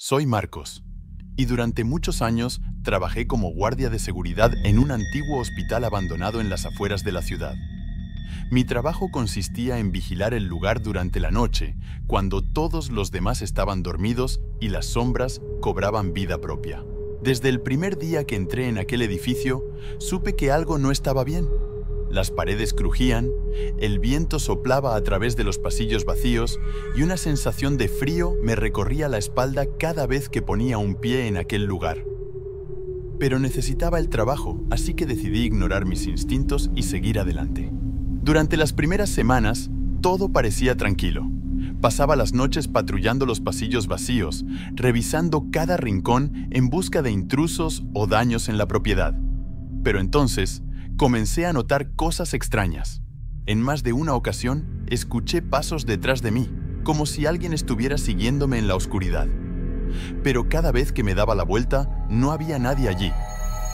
Soy Marcos, y durante muchos años trabajé como guardia de seguridad en un antiguo hospital abandonado en las afueras de la ciudad. Mi trabajo consistía en vigilar el lugar durante la noche, cuando todos los demás estaban dormidos y las sombras cobraban vida propia. Desde el primer día que entré en aquel edificio, supe que algo no estaba bien. Las paredes crujían, el viento soplaba a través de los pasillos vacíos y una sensación de frío me recorría la espalda cada vez que ponía un pie en aquel lugar. Pero necesitaba el trabajo, así que decidí ignorar mis instintos y seguir adelante. Durante las primeras semanas, todo parecía tranquilo. Pasaba las noches patrullando los pasillos vacíos, revisando cada rincón en busca de intrusos o daños en la propiedad. Pero entonces, comencé a notar cosas extrañas. En más de una ocasión, escuché pasos detrás de mí, como si alguien estuviera siguiéndome en la oscuridad. Pero cada vez que me daba la vuelta, no había nadie allí.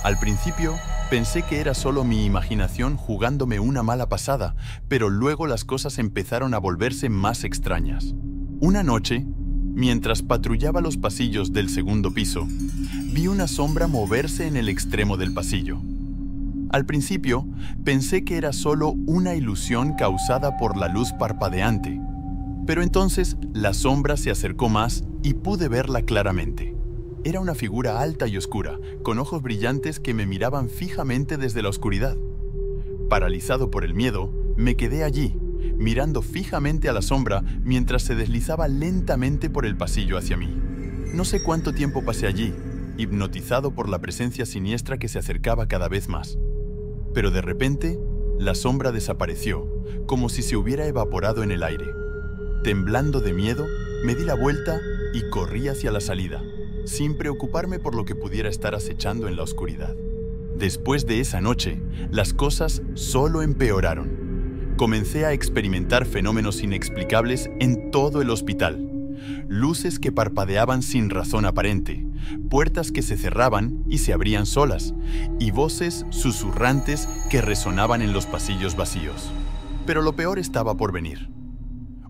Al principio, pensé que era solo mi imaginación jugándome una mala pasada, pero luego las cosas empezaron a volverse más extrañas. Una noche, mientras patrullaba los pasillos del segundo piso, vi una sombra moverse en el extremo del pasillo. Al principio, pensé que era solo una ilusión causada por la luz parpadeante, pero entonces la sombra se acercó más y pude verla claramente. Era una figura alta y oscura, con ojos brillantes que me miraban fijamente desde la oscuridad. Paralizado por el miedo, me quedé allí, mirando fijamente a la sombra mientras se deslizaba lentamente por el pasillo hacia mí. No sé cuánto tiempo pasé allí, hipnotizado por la presencia siniestra que se acercaba cada vez más. Pero de repente, la sombra desapareció, como si se hubiera evaporado en el aire. Temblando de miedo, me di la vuelta y corrí hacia la salida, sin preocuparme por lo que pudiera estar acechando en la oscuridad. Después de esa noche, las cosas solo empeoraron. Comencé a experimentar fenómenos inexplicables en todo el hospital. Luces que parpadeaban sin razón aparente, puertas que se cerraban y se abrían solas, y voces susurrantes que resonaban en los pasillos vacíos. Pero lo peor estaba por venir.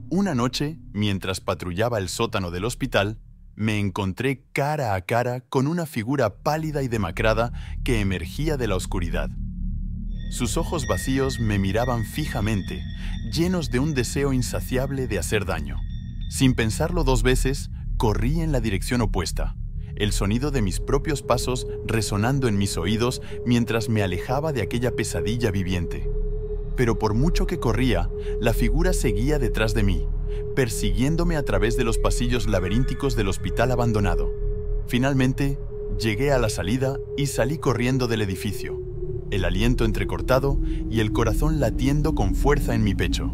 Una noche, mientras patrullaba el sótano del hospital, me encontré cara a cara con una figura pálida y demacrada que emergía de la oscuridad. Sus ojos vacíos me miraban fijamente, llenos de un deseo insaciable de hacer daño. Sin pensarlo dos veces, corrí en la dirección opuesta, el sonido de mis propios pasos resonando en mis oídos mientras me alejaba de aquella pesadilla viviente. Pero por mucho que corría, la figura seguía detrás de mí, persiguiéndome a través de los pasillos laberínticos del hospital abandonado. Finalmente, llegué a la salida y salí corriendo del edificio, el aliento entrecortado y el corazón latiendo con fuerza en mi pecho.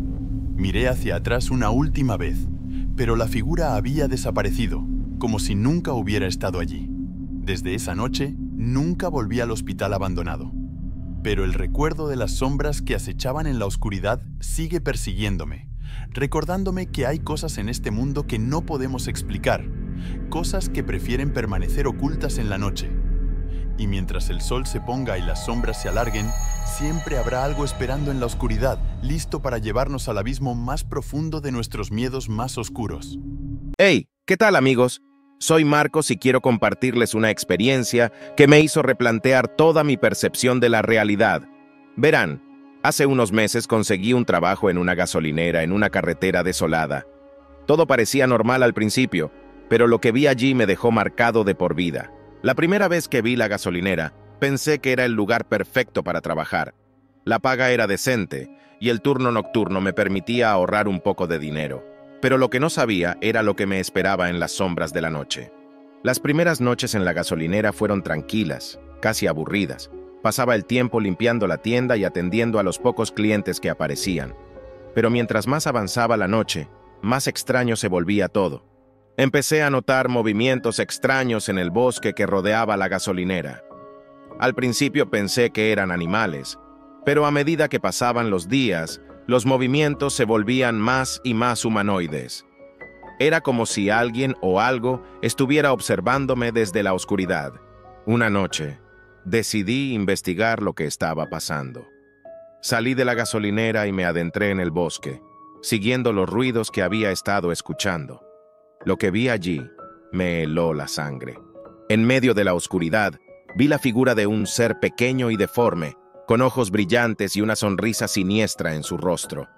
Miré hacia atrás una última vez, pero la figura había desaparecido, como si nunca hubiera estado allí. Desde esa noche, nunca volví al hospital abandonado. Pero el recuerdo de las sombras que acechaban en la oscuridad sigue persiguiéndome, recordándome que hay cosas en este mundo que no podemos explicar, cosas que prefieren permanecer ocultas en la noche. Y mientras el sol se ponga y las sombras se alarguen, siempre habrá algo esperando en la oscuridad, listo para llevarnos al abismo más profundo de nuestros miedos más oscuros. Hey, ¿qué tal amigos? Soy Marcos y quiero compartirles una experiencia que me hizo replantear toda mi percepción de la realidad. Verán, hace unos meses conseguí un trabajo en una gasolinera en una carretera desolada. Todo parecía normal al principio, pero lo que vi allí me dejó marcado de por vida. La primera vez que vi la gasolinera, pensé que era el lugar perfecto para trabajar. La paga era decente y el turno nocturno me permitía ahorrar un poco de dinero. Pero lo que no sabía era lo que me esperaba en las sombras de la noche. Las primeras noches en la gasolinera fueron tranquilas, casi aburridas. Pasaba el tiempo limpiando la tienda y atendiendo a los pocos clientes que aparecían. Pero mientras más avanzaba la noche, más extraño se volvía todo. Empecé a notar movimientos extraños en el bosque que rodeaba la gasolinera. Al principio pensé que eran animales, pero a medida que pasaban los días, los movimientos se volvían más y más humanoides. Era como si alguien o algo estuviera observándome desde la oscuridad. Una noche, decidí investigar lo que estaba pasando. Salí de la gasolinera y me adentré en el bosque, siguiendo los ruidos que había estado escuchando. Lo que vi allí Me heló la sangre. En medio de la oscuridad, vi la figura de un ser pequeño y deforme, con ojos brillantes y una sonrisa siniestra en su rostro.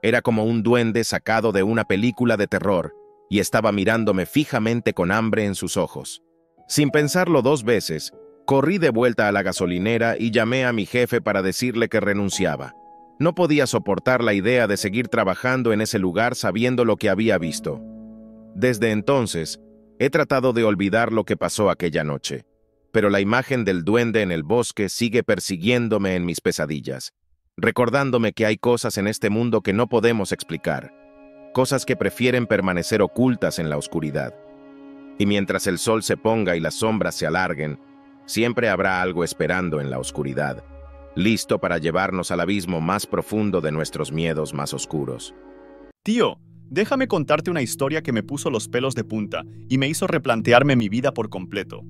Era como un duende sacado de una película de terror, y estaba mirándome fijamente con hambre en sus ojos. Sin pensarlo 2 veces, corrí de vuelta a la gasolinera y llamé a mi jefe para decirle que renunciaba. No podía soportar la idea de seguir trabajando en ese lugar sabiendo lo que había visto. Desde entonces, he tratado de olvidar lo que pasó aquella noche, pero la imagen del duende en el bosque sigue persiguiéndome en mis pesadillas, recordándome que hay cosas en este mundo que no podemos explicar, cosas que prefieren permanecer ocultas en la oscuridad. Y mientras el sol se ponga y las sombras se alarguen, siempre habrá algo esperando en la oscuridad, listo para llevarnos al abismo más profundo de nuestros miedos más oscuros. Tío, déjame contarte una historia que me puso los pelos de punta y me hizo replantearme mi vida por completo.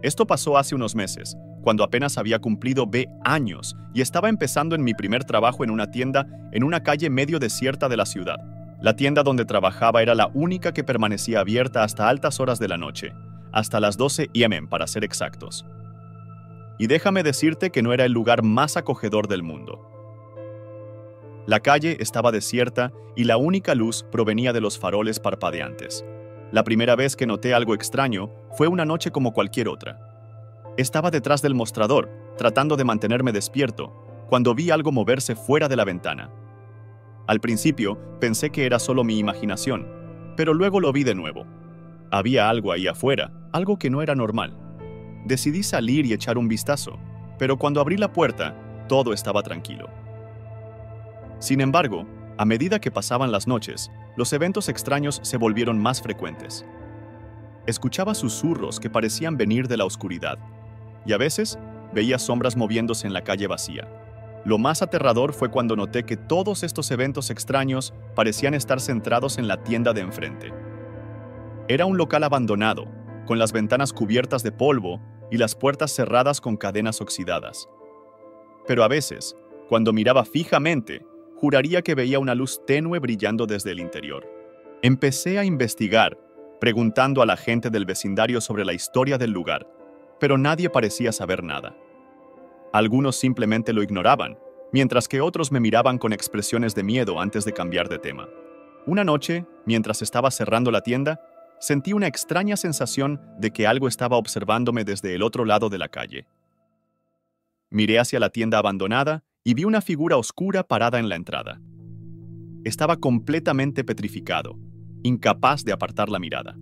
Esto pasó hace unos meses, cuando apenas había cumplido años y estaba empezando en mi primer trabajo en una tienda en una calle medio desierta de la ciudad. La tienda donde trabajaba era la única que permanecía abierta hasta altas horas de la noche, hasta las 12 a.m. para ser exactos. Y déjame decirte que no era el lugar más acogedor del mundo. La calle estaba desierta y la única luz provenía de los faroles parpadeantes. La primera vez que noté algo extraño fue una noche como cualquier otra. Estaba detrás del mostrador, tratando de mantenerme despierto, cuando vi algo moverse fuera de la ventana. Al principio pensé que era solo mi imaginación, pero luego lo vi de nuevo. Había algo ahí afuera, algo que no era normal. Decidí salir y echar un vistazo, pero cuando abrí la puerta, todo estaba tranquilo. Sin embargo, a medida que pasaban las noches, los eventos extraños se volvieron más frecuentes. Escuchaba susurros que parecían venir de la oscuridad, y a veces veía sombras moviéndose en la calle vacía. Lo más aterrador fue cuando noté que todos estos eventos extraños parecían estar centrados en la tienda de enfrente. Era un local abandonado, con las ventanas cubiertas de polvo y las puertas cerradas con cadenas oxidadas. Pero a veces, cuando miraba fijamente, juraría que veía una luz tenue brillando desde el interior. Empecé a investigar, preguntando a la gente del vecindario sobre la historia del lugar, pero nadie parecía saber nada. Algunos simplemente lo ignoraban, mientras que otros me miraban con expresiones de miedo antes de cambiar de tema. Una noche, mientras estaba cerrando la tienda, sentí una extraña sensación de que algo estaba observándome desde el otro lado de la calle. Miré hacia la tienda abandonada y vi una figura oscura parada en la entrada. Estaba completamente petrificado, incapaz de apartar la mirada.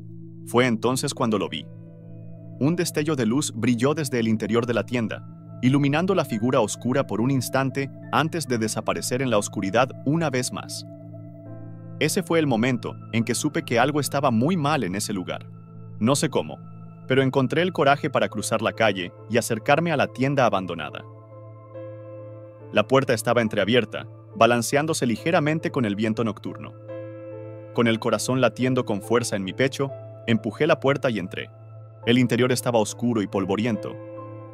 Fue entonces cuando lo vi. Un destello de luz brilló desde el interior de la tienda, iluminando la figura oscura por un instante antes de desaparecer en la oscuridad una vez más. Ese fue el momento en que supe que algo estaba muy mal en ese lugar. No sé cómo, pero encontré el coraje para cruzar la calle y acercarme a la tienda abandonada. La puerta estaba entreabierta, balanceándose ligeramente con el viento nocturno. Con el corazón latiendo con fuerza en mi pecho, empujé la puerta y entré. El interior estaba oscuro y polvoriento,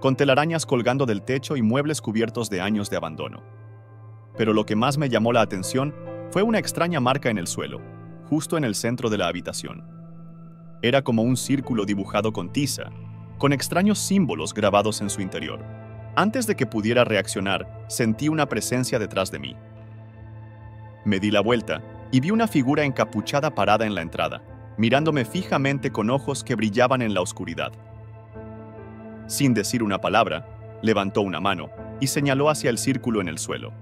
con telarañas colgando del techo y muebles cubiertos de años de abandono. Pero lo que más me llamó la atención fue una extraña marca en el suelo, justo en el centro de la habitación. Era como un círculo dibujado con tiza, con extraños símbolos grabados en su interior. Antes de que pudiera reaccionar, sentí una presencia detrás de mí. Me di la vuelta y vi una figura encapuchada parada en la entrada, mirándome fijamente con ojos que brillaban en la oscuridad. Sin decir una palabra, levantó una mano y señaló hacia el círculo en el suelo.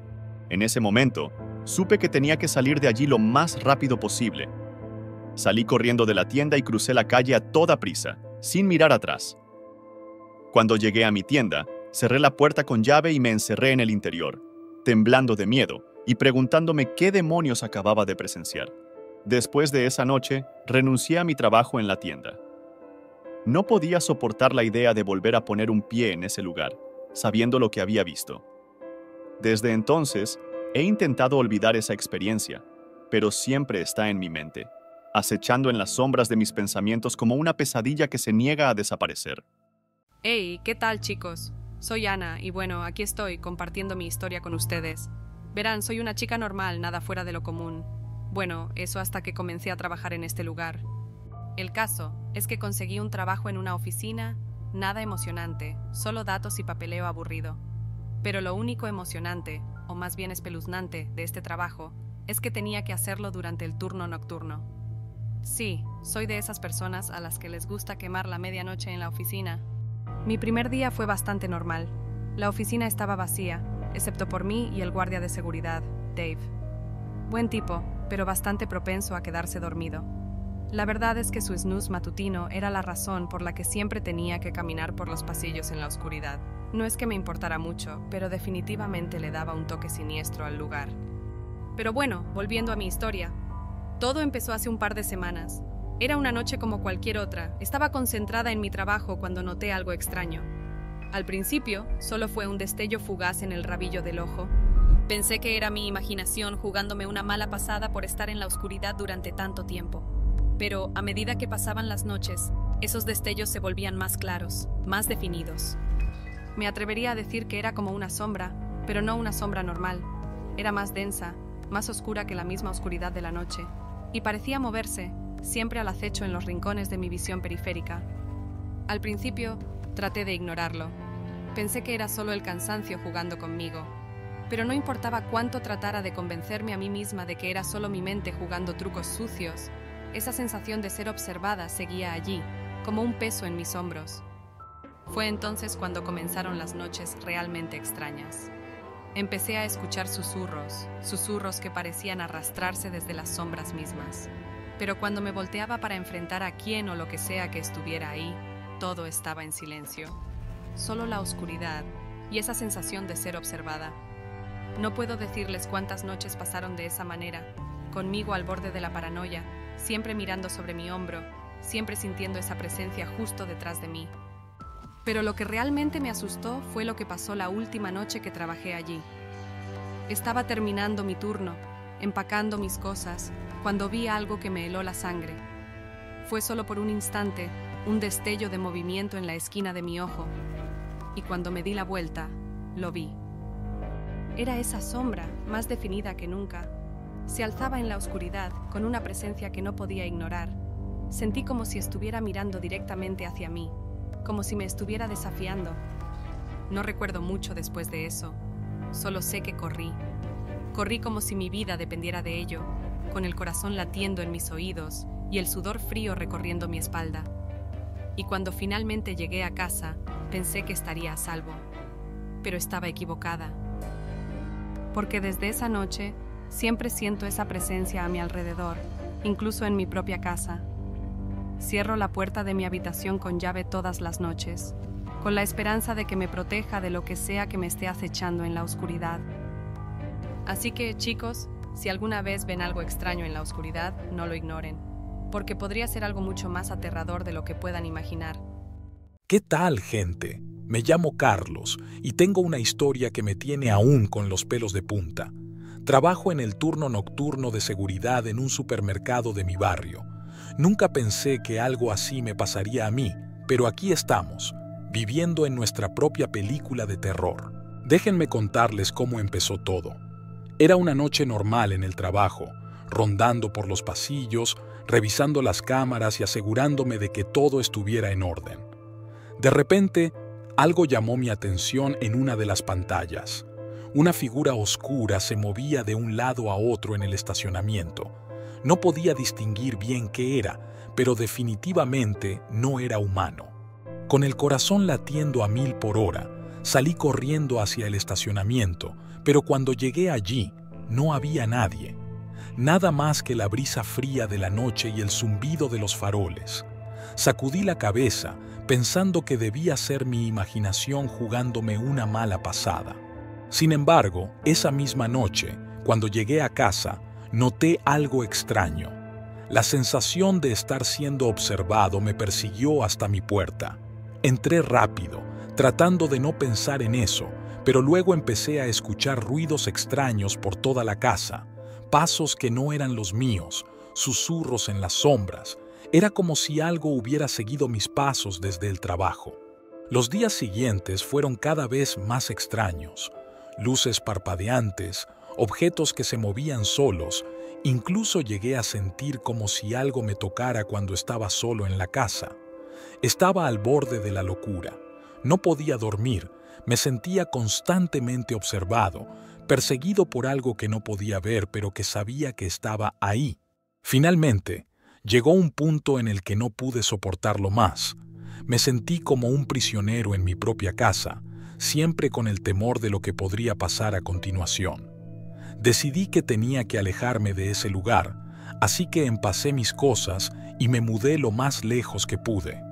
En ese momento, supe que tenía que salir de allí lo más rápido posible. Salí corriendo de la tienda y crucé la calle a toda prisa, sin mirar atrás. Cuando llegué a mi tienda, cerré la puerta con llave y me encerré en el interior, temblando de miedo y preguntándome qué demonios acababa de presenciar. Después de esa noche, renuncié a mi trabajo en la tienda. No podía soportar la idea de volver a poner un pie en ese lugar, sabiendo lo que había visto. Desde entonces, he intentado olvidar esa experiencia, pero siempre está en mi mente, acechando en las sombras de mis pensamientos como una pesadilla que se niega a desaparecer. Hey, ¿qué tal, chicos? Soy Ana y bueno, aquí estoy compartiendo mi historia con ustedes. Verán, soy una chica normal, nada fuera de lo común. Bueno, eso hasta que comencé a trabajar en este lugar. El caso es que conseguí un trabajo en una oficina, nada emocionante, solo datos y papeleo aburrido. Pero lo único emocionante, o más bien espeluznante, de este trabajo es que tenía que hacerlo durante el turno nocturno. Sí, soy de esas personas a las que les gusta quemar la medianoche en la oficina. Mi primer día fue bastante normal. La oficina estaba vacía, excepto por mí y el guardia de seguridad, Dave. Buen tipo, pero bastante propenso a quedarse dormido. La verdad es que su snooze matutino era la razón por la que siempre tenía que caminar por los pasillos en la oscuridad. No es que me importara mucho, pero definitivamente le daba un toque siniestro al lugar. Pero bueno, volviendo a mi historia. Todo empezó hace un par de semanas. Era una noche como cualquier otra. Estaba concentrada en mi trabajo cuando noté algo extraño. Al principio, solo fue un destello fugaz en el rabillo del ojo. Pensé que era mi imaginación jugándome una mala pasada por estar en la oscuridad durante tanto tiempo. Pero a medida que pasaban las noches, esos destellos se volvían más claros, más definidos. Me atrevería a decir que era como una sombra, pero no una sombra normal. Era más densa, más oscura que la misma oscuridad de la noche, y parecía moverse, siempre al acecho en los rincones de mi visión periférica. Al principio, traté de ignorarlo. Pensé que era solo el cansancio jugando conmigo. Pero no importaba cuánto tratara de convencerme a mí misma de que era solo mi mente jugando trucos sucios, esa sensación de ser observada seguía allí, como un peso en mis hombros. Fue entonces cuando comenzaron las noches realmente extrañas. Empecé a escuchar susurros que parecían arrastrarse desde las sombras mismas. Pero cuando me volteaba para enfrentar a quién o lo que sea que estuviera ahí, todo estaba en silencio. Solo la oscuridad y esa sensación de ser observada. No puedo decirles cuántas noches pasaron de esa manera, conmigo al borde de la paranoia, siempre mirando sobre mi hombro, siempre sintiendo esa presencia justo detrás de mí. Pero lo que realmente me asustó fue lo que pasó la última noche que trabajé allí. Estaba terminando mi turno, empacando mis cosas, cuando vi algo que me heló la sangre. Fue solo por un instante, un destello de movimiento en la esquina de mi ojo, y cuando me di la vuelta, lo vi. Era esa sombra, más definida que nunca. Se alzaba en la oscuridad, con una presencia que no podía ignorar. Sentí como si estuviera mirando directamente hacia mí, como si me estuviera desafiando. No recuerdo mucho después de eso, solo sé que corrí. Corrí como si mi vida dependiera de ello, con el corazón latiendo en mis oídos y el sudor frío recorriendo mi espalda. Y cuando finalmente llegué a casa, pensé que estaría a salvo. Pero estaba equivocada. Porque desde esa noche, siempre siento esa presencia a mi alrededor, incluso en mi propia casa. Cierro la puerta de mi habitación con llave todas las noches, con la esperanza de que me proteja de lo que sea que me esté acechando en la oscuridad. Así que, chicos, si alguna vez ven algo extraño en la oscuridad, no lo ignoren, porque podría ser algo mucho más aterrador de lo que puedan imaginar. ¿Qué tal, gente? Me llamo Carlos y tengo una historia que me tiene aún con los pelos de punta. Trabajo en el turno nocturno de seguridad en un supermercado de mi barrio. Nunca pensé que algo así me pasaría a mí, pero aquí estamos, viviendo en nuestra propia película de terror. Déjenme contarles cómo empezó todo. Era una noche normal en el trabajo, rondando por los pasillos, revisando las cámaras y asegurándome de que todo estuviera en orden. De repente, algo llamó mi atención en una de las pantallas. Una figura oscura se movía de un lado a otro en el estacionamiento. No podía distinguir bien qué era, pero definitivamente no era humano. Con el corazón latiendo a 1000 por hora, salí corriendo hacia el estacionamiento, pero cuando llegué allí, no había nadie. Nada más que la brisa fría de la noche y el zumbido de los faroles. Sacudí la cabeza, pensando que debía ser mi imaginación jugándome una mala pasada. Sin embargo, esa misma noche, cuando llegué a casa, noté algo extraño. La sensación de estar siendo observado me persiguió hasta mi puerta. Entré rápido, tratando de no pensar en eso, pero luego empecé a escuchar ruidos extraños por toda la casa, pasos que no eran los míos, susurros en las sombras. Era como si algo hubiera seguido mis pasos desde el trabajo. Los días siguientes fueron cada vez más extraños. Luces parpadeantes, objetos que se movían solos Incluso llegué a sentir como si algo me tocara cuando estaba solo en la casa. Estaba al borde de la locura. No podía dormir, me sentía constantemente observado, perseguido por algo que no podía ver pero que sabía que estaba ahí. Finalmente, llegó un punto en el que no pude soportarlo más. Me sentí como un prisionero en mi propia casa, siempre con el temor de lo que podría pasar a continuación. Decidí que tenía que alejarme de ese lugar, así que empacé mis cosas y me mudé lo más lejos que pude.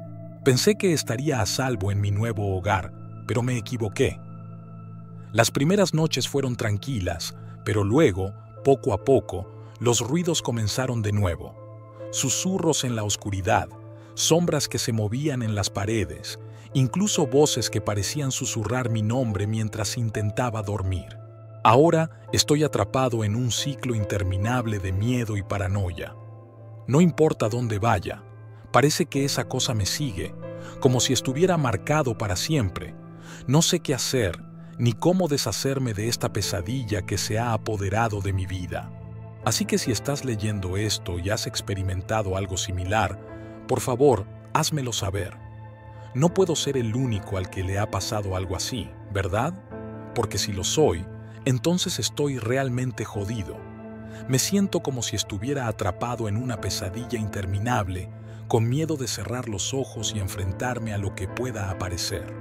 Pensé que estaría a salvo en mi nuevo hogar, pero me equivoqué. Las primeras noches fueron tranquilas, pero luego, poco a poco, los ruidos comenzaron de nuevo. Susurros en la oscuridad, sombras que se movían en las paredes, incluso voces que parecían susurrar mi nombre mientras intentaba dormir. Ahora estoy atrapado en un ciclo interminable de miedo y paranoia. No importa dónde vaya, parece que esa cosa me sigue, como si estuviera marcado para siempre. No sé qué hacer, ni cómo deshacerme de esta pesadilla que se ha apoderado de mi vida. Así que si estás leyendo esto y has experimentado algo similar, por favor, házmelo saber. No puedo ser el único al que le ha pasado algo así, ¿verdad? Porque si lo soy, entonces estoy realmente jodido. Me siento como si estuviera atrapado en una pesadilla interminable, con miedo de cerrar los ojos y enfrentarme a lo que pueda aparecer.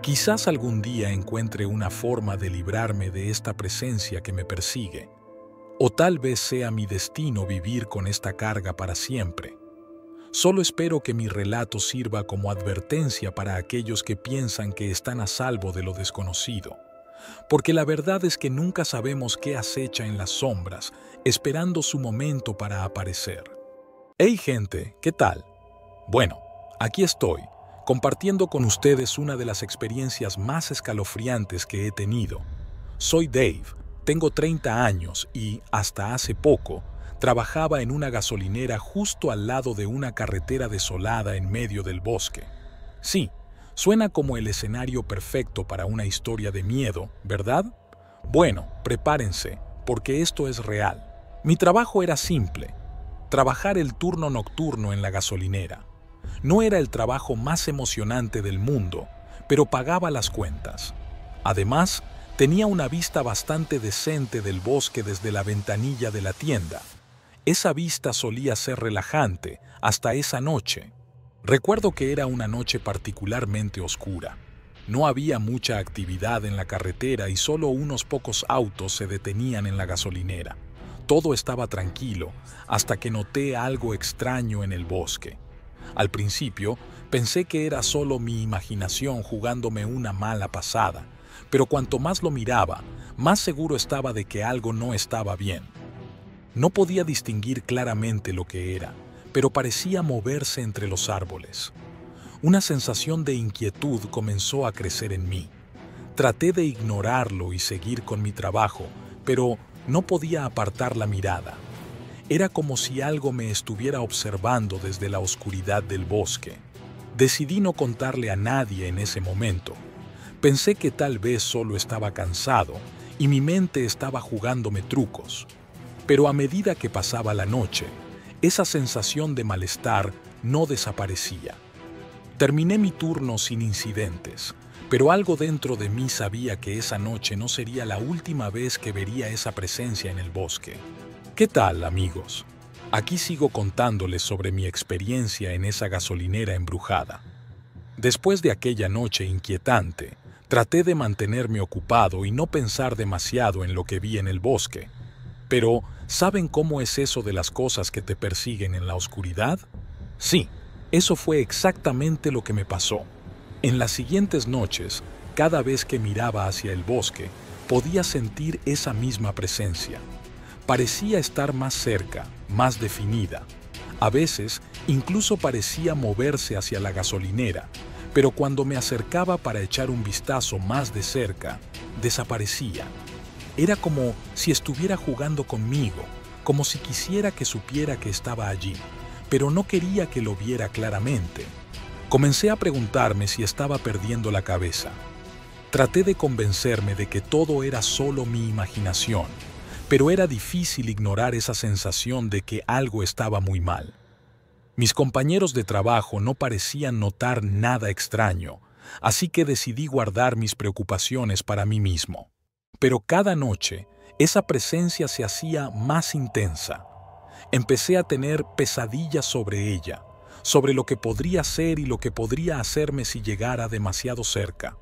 Quizás algún día encuentre una forma de librarme de esta presencia que me persigue. O tal vez sea mi destino vivir con esta carga para siempre. Solo espero que mi relato sirva como advertencia para aquellos que piensan que están a salvo de lo desconocido. Porque la verdad es que nunca sabemos qué acecha en las sombras, esperando su momento para aparecer. Hey gente, ¿qué tal? Bueno, aquí estoy, compartiendo con ustedes una de las experiencias más escalofriantes que he tenido. Soy Dave, tengo 30 años y, hasta hace poco, trabajaba en una gasolinera justo al lado de una carretera desolada en medio del bosque. Sí, suena como el escenario perfecto para una historia de miedo, ¿verdad? Bueno, prepárense, porque esto es real. Mi trabajo era simple: trabajar el turno nocturno en la gasolinera. No era el trabajo más emocionante del mundo, pero pagaba las cuentas. Además, tenía una vista bastante decente del bosque desde la ventanilla de la tienda. Esa vista solía ser relajante hasta esa noche. Recuerdo que era una noche particularmente oscura. No había mucha actividad en la carretera y solo unos pocos autos se detenían en la gasolinera. Todo estaba tranquilo hasta que noté algo extraño en el bosque. Al principio pensé que era solo mi imaginación jugándome una mala pasada, pero cuanto más lo miraba, más seguro estaba de que algo no estaba bien. No podía distinguir claramente lo que era, pero parecía moverse entre los árboles. Una sensación de inquietud comenzó a crecer en mí. Traté de ignorarlo y seguir con mi trabajo, pero no podía apartar la mirada. Era como si algo me estuviera observando desde la oscuridad del bosque. Decidí no contarle a nadie en ese momento. Pensé que tal vez solo estaba cansado y mi mente estaba jugándome trucos. Pero a medida que pasaba la noche, esa sensación de malestar no desaparecía. Terminé mi turno sin incidentes, pero algo dentro de mí sabía que esa noche no sería la última vez que vería esa presencia en el bosque. ¿Qué tal, amigos? Aquí sigo contándoles sobre mi experiencia en esa gasolinera embrujada. Después de aquella noche inquietante, traté de mantenerme ocupado y no pensar demasiado en lo que vi en el bosque. Pero, ¿saben cómo es eso de las cosas que te persiguen en la oscuridad? Sí, eso fue exactamente lo que me pasó. En las siguientes noches, cada vez que miraba hacia el bosque, podía sentir esa misma presencia. Parecía estar más cerca, más definida. A veces, incluso parecía moverse hacia la gasolinera, pero cuando me acercaba para echar un vistazo más de cerca, desaparecía. Era como si estuviera jugando conmigo, como si quisiera que supiera que estaba allí, pero no quería que lo viera claramente. Comencé a preguntarme si estaba perdiendo la cabeza. Traté de convencerme de que todo era solo mi imaginación, pero era difícil ignorar esa sensación de que algo estaba muy mal. Mis compañeros de trabajo no parecían notar nada extraño, así que decidí guardar mis preocupaciones para mí mismo. Pero cada noche, esa presencia se hacía más intensa. Empecé a tener pesadillas sobre ella, sobre lo que podría ser y lo que podría hacerme si llegara demasiado cerca.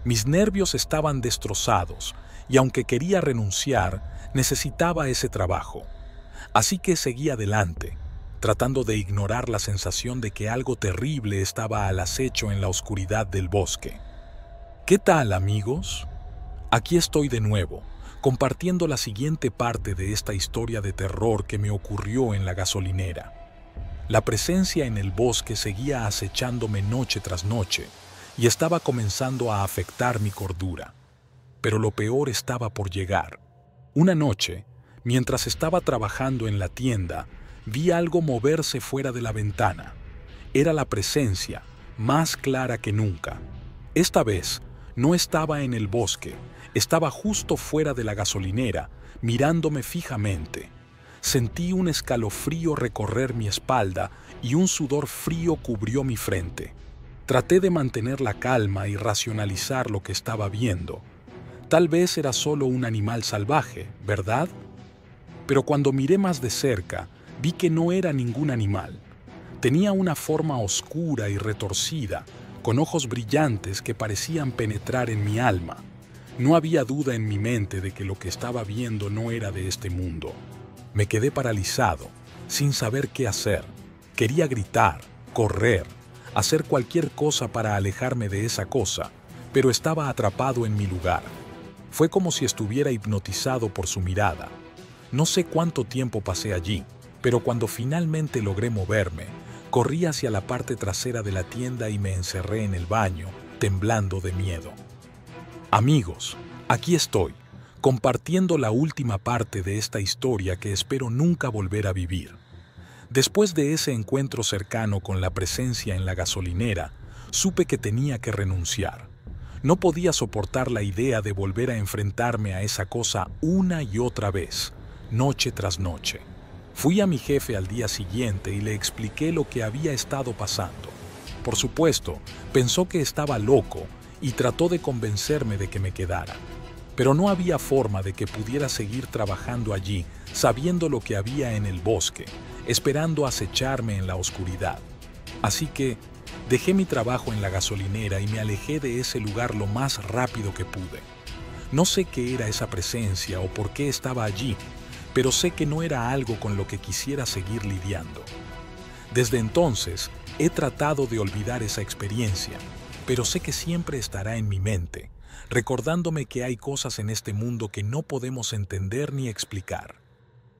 Mis nervios estaban destrozados, y aunque quería renunciar, necesitaba ese trabajo. Así que seguí adelante, tratando de ignorar la sensación de que algo terrible estaba al acecho en la oscuridad del bosque. ¿Qué tal, amigos? Aquí estoy de nuevo, compartiendo la siguiente parte de esta historia de terror que me ocurrió en la gasolinera. La presencia en el bosque seguía acechándome noche tras noche y estaba comenzando a afectar mi cordura. Pero lo peor estaba por llegar. Una noche, mientras estaba trabajando en la tienda, vi algo moverse fuera de la ventana. Era la presencia, más clara que nunca. Esta vez, no estaba en el bosque, estaba justo fuera de la gasolinera, mirándome fijamente. Sentí un escalofrío recorrer mi espalda y un sudor frío cubrió mi frente. Traté de mantener la calma y racionalizar lo que estaba viendo. Tal vez era solo un animal salvaje, ¿verdad? Pero cuando miré más de cerca, vi que no era ningún animal. Tenía una forma oscura y retorcida, con ojos brillantes que parecían penetrar en mi alma. No había duda en mi mente de que lo que estaba viendo no era de este mundo. Me quedé paralizado, sin saber qué hacer. Quería gritar, correr, hacer cualquier cosa para alejarme de esa cosa, pero estaba atrapado en mi lugar. Fue como si estuviera hipnotizado por su mirada. No sé cuánto tiempo pasé allí, pero cuando finalmente logré moverme, corrí hacia la parte trasera de la tienda y me encerré en el baño, temblando de miedo. Amigos, aquí estoy, compartiendo la última parte de esta historia que espero nunca volver a vivir. Después de ese encuentro cercano con la presencia en la gasolinera, supe que tenía que renunciar. No podía soportar la idea de volver a enfrentarme a esa cosa una y otra vez, noche tras noche. Fui a mi jefe al día siguiente y le expliqué lo que había estado pasando. Por supuesto, pensó que estaba loco y trató de convencerme de que me quedara. Pero no había forma de que pudiera seguir trabajando allí, sabiendo lo que había en el bosque, esperando acecharme en la oscuridad. Así que dejé mi trabajo en la gasolinera y me alejé de ese lugar lo más rápido que pude. No sé qué era esa presencia o por qué estaba allí, pero sé que no era algo con lo que quisiera seguir lidiando. Desde entonces, he tratado de olvidar esa experiencia, pero sé que siempre estará en mi mente, recordándome que hay cosas en este mundo que no podemos entender ni explicar.